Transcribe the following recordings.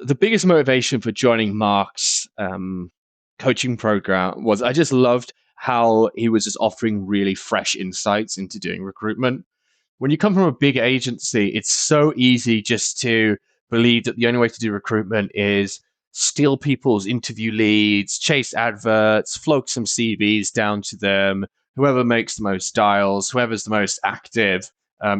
the biggest motivation for joining Mark's coaching program was I just loved how he was just offering really fresh insights into doing recruitment. When you come from a big agency, it's so easy just to believe that the only way to do recruitment is steal people's interview leads, chase adverts, float some CVs down to them. Whoever makes the most dials, whoever's the most active,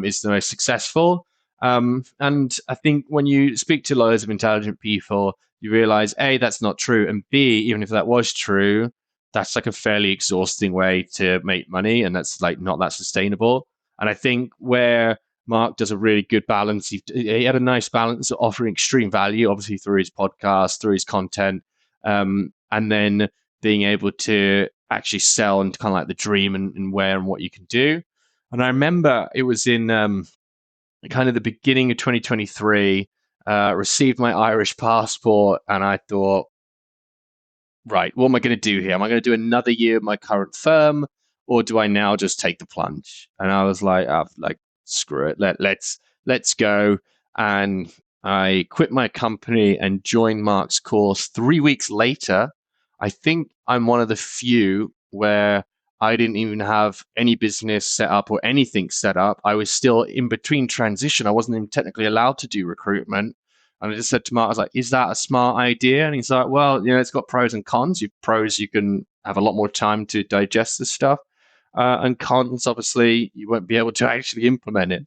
is the most successful. And I think when you speak to loads of intelligent people, you realize A, that's not true, and B, even if that was true, that's like a fairly exhausting way to make money, and that's like not that sustainable. And I think where Mark does a really good balance, he had a nice balance of offering extreme value, obviously through his podcast, through his content, and then being able to actually sell and kind of like the dream and where and what you can do. And I remember it was in kind of the beginning of 2023, received my Irish passport, and I thought, right, what am I going to do here? Am I going to do another year at my current firm, or do I now just take the plunge? And I was like, screw it, let's go. And I quit my company and joined Mark's course. 3 weeks later, I think I'm one of the few where I didn't even have any business set up or anything set up. I was still in between transition. I wasn't even technically allowed to do recruitment. And I just said to Mark, I was like, is that a smart idea? And he's like, well, it's got pros and cons. Pros, you can have a lot more time to digest this stuff. And cons, obviously, you won't be able to actually implement it.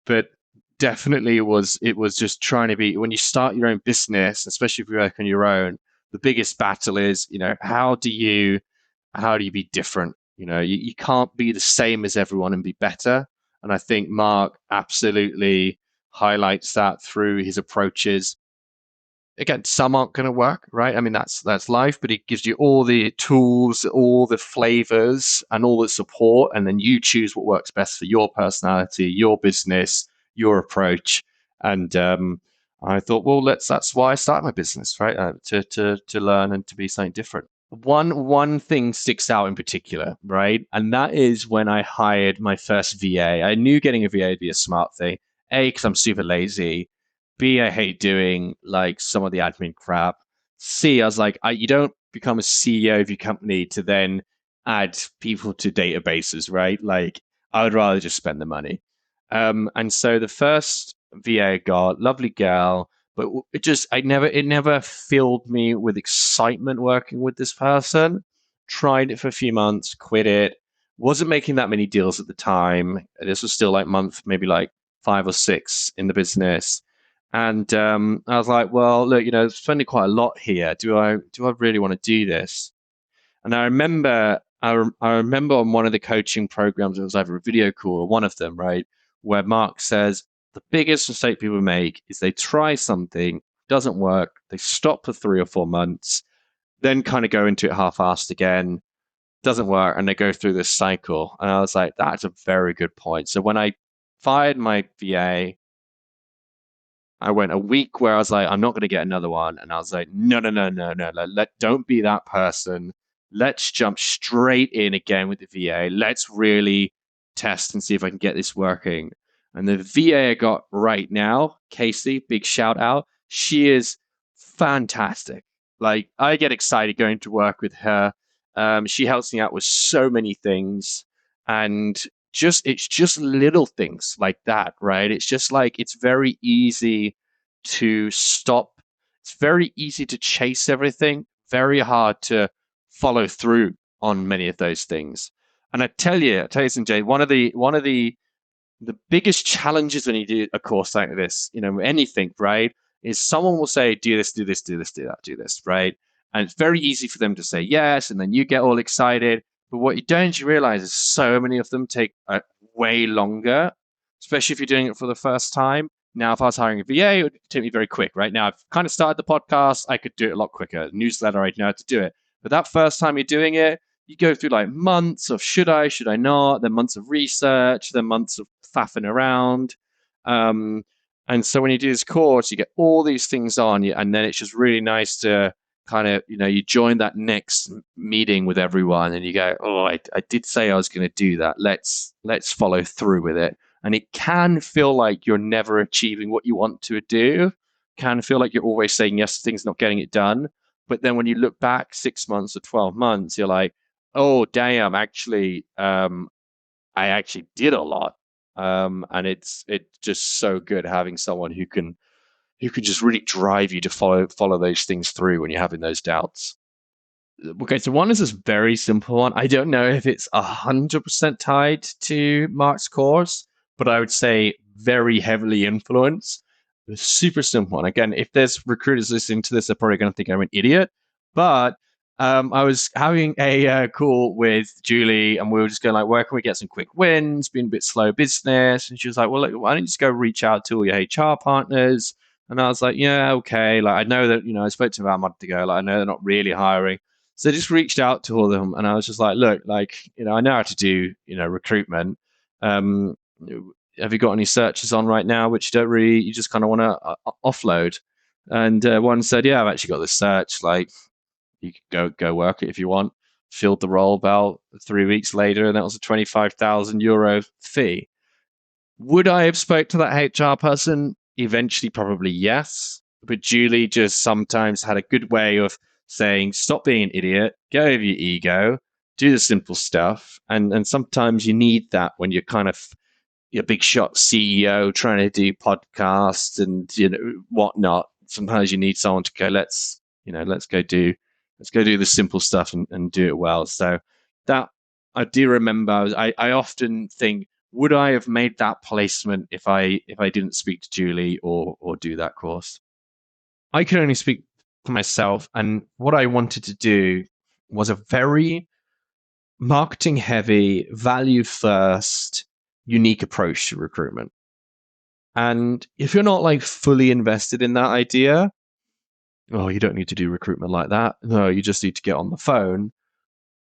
But definitely it was just trying to be, when you start your own business, especially if you work on your own, the biggest battle is, how do you be different? You can't be the same as everyone and be better. And I think Mark absolutely highlights that through his approaches. Again, some aren't going to work, right? I mean, that's life, but it gives you all the tools, all the flavors, and all the support, and then you choose what works best for your personality, your business, your approach. And I thought, well, that's why I started my business, right? To learn and to be something different. One thing sticks out in particular, right? And that is when I hired my first VA. I knew getting a VA would be a smart thing. A, because I'm super lazy. B, I hate doing like some of the admin crap. C, I was like, you don't become a CEO of your company to then add people to databases, right? Like, I would rather just spend the money. And so the first VA I got, lovely girl, but it never filled me with excitement working with this person. Tried it for a few months, quit it. Wasn't making that many deals at the time. This was still like maybe like 5 or 6 in the business. And I was like, well, look, spending quite a lot here. Do I really want to do this? And I remember on one of the coaching programs, it was either a video call or one of them, right, where Mark says the biggest mistake people make is they try something, doesn't work, they stop for 3 or 4 months, then kind of go into it half-assed again, doesn't work, and they go through this cycle. And I was like, that's a very good point. So when I fired my VA, I went a week where I was like, I'm not going to get another one. And I was like, no. Don't be that person. Let's jump straight in again with the VA. Let's really test and see if I can get this working. And the VA I got right now, Casey, big shout out. She is fantastic. Like, I get excited going to work with her. She helps me out with so many things. And it's just little things like that, right? It's just like, it's very easy to stop. It's very easy to chase everything, very hard to follow through on many of those things. And I tell you, Sanjay, one of the biggest challenges when you do a course like this, anything, right, is someone will say, do this, do this, do this, do that, do this, right? And it's very easy for them to say yes, and then you get all excited. But what you don't realize is so many of them take way longer, especially if you're doing it for the first time. Now, if I was hiring a VA, it would take me very quick. Right now, I've kind of started the podcast. I could do it a lot quicker. Newsletter, I know how to do it. But that first time you're doing it, you go through like months of should I not, then months of research, then months of faffing around. And so when you do this course, you get all these things on you, and then it's just really nice to kind of, you join that next meeting with everyone and you go, oh, I did say I was going to do that. Let's follow through with it. And it can feel like you're never achieving what you want to do, can feel like you're always saying yes to things, not getting it done. But then when you look back 6 months or 12 months, you're like, oh, damn, actually, I actually did a lot. And it's just so good having someone who can just really drive you to follow those things through when you're having those doubts. Okay, so one is this very simple one. I don't know if it's 100% tied to Mark's course, but I would say very heavily influenced. A super simple one. Again, if there's recruiters listening to this, they're probably going to think I'm an idiot. But I was having a call with Julie, and we were just going like, where can we get some quick wins? Being a bit slow business, and she was like, well, look, why don't you just go reach out to all your HR partners? And I was like, yeah, okay. Like, I know that I spoke to them about a month ago. Like, I know they're not really hiring. So I just reached out to all of them, and I was just like, look, like, I know how to do, recruitment. Um, have you got any searches on right now, which you just kind of want to offload? And one said, yeah, I've actually got this search. Like, you can go work it if you want. Filled the role about 3 weeks later, and that was a €25,000 fee. Would I have spoke to that HR person? Eventually, probably yes. But Julie just sometimes had a good way of saying, stop being an idiot, get over your ego, do the simple stuff. And sometimes you need that when you're kind of a big shot CEO trying to do podcasts and whatnot. Sometimes you need someone to go, let's go do the simple stuff and do it well. So that I do remember. I often think, would I have made that placement if I didn't speak to Julie or do that course? I can only speak for myself, and what I wanted to do was a very marketing heavy, value first, unique approach to recruitment. And if you're not like fully invested in that idea, oh, you don't need to do recruitment like that. No, you just need to get on the phone.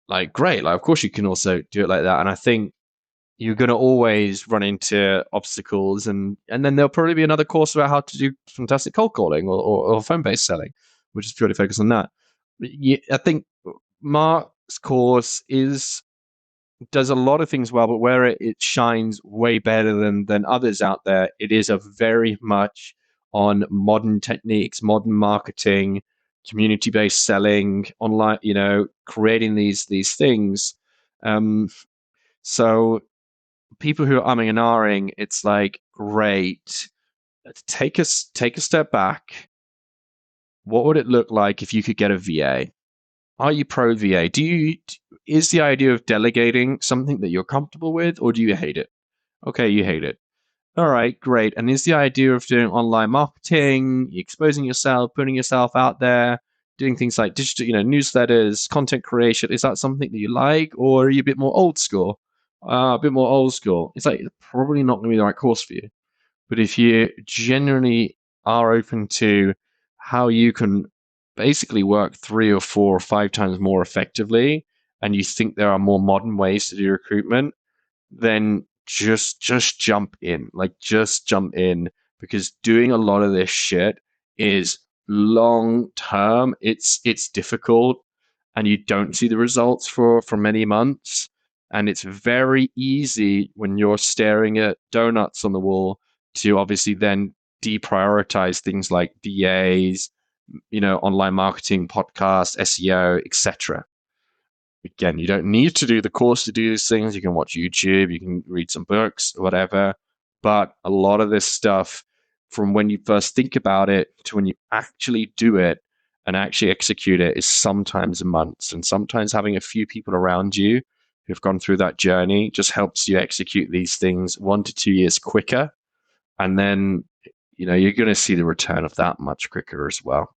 Like, great. Like, of course you can also do it like that. And I think you're going to always run into obstacles, and then there'll probably be another course about how to do fantastic cold calling or phone-based selling, which is purely focused on that. I think Mark's course does a lot of things well, but where it shines way better than others out there, it is a very much on modern techniques, modern marketing, community-based selling, online, creating these things. So people who are umming and ahhing, it's like, great, take a step back. What would it look like if you could get a VA? Are you pro VA? Is the idea of delegating something that you're comfortable with, or do you hate it? Okay, you hate it. All right, great. And is the idea of doing online marketing, exposing yourself, putting yourself out there, doing things like digital, newsletters, content creation, is that something that you like, or are you a bit more old school? A bit more old school. It's like probably not going to be the right course for you. But if you genuinely are open to how you can basically work 3 or 4 or 5 times more effectively, and you think there are more modern ways to do recruitment, then just jump in. Like, just jump in, because doing a lot of this shit is long term. It's difficult, and you don't see the results for many months. And it's very easy when you're staring at donuts on the wall to obviously then deprioritize things like DAs, online marketing, podcasts, SEO, etc. Again, you don't need to do the course to do these things. You can watch YouTube, you can read some books, whatever. But a lot of this stuff, from when you first think about it to when you actually do it and actually execute it, is sometimes months. And sometimes having a few people around you who've gone through that journey just helps you execute these things 1 to 2 years quicker. And then, you're going to see the return of that much quicker as well.